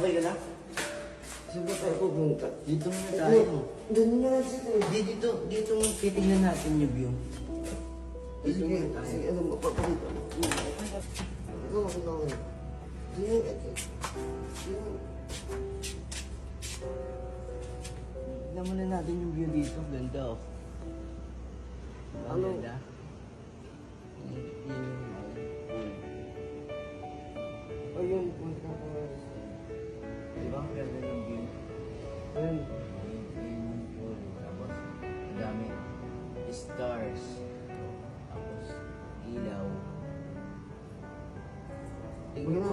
Okay ka na? Saan ba tayo pupunta? Dito muna tayo. Doon nga dito eh. Dito titignan natin yung view. Dito Sige, muna tayo. sige, ano, mapapalito. Ikaw, ikaw. Sige, Tignan muna natin yung view dito. Ganda oh. Ang Ano? ganda. ayun, punta ko. Diba ang ganda ng view? Ayun. Yung pool. Tapos, ang dami. Stars. Tapos, ilaw. Huwag na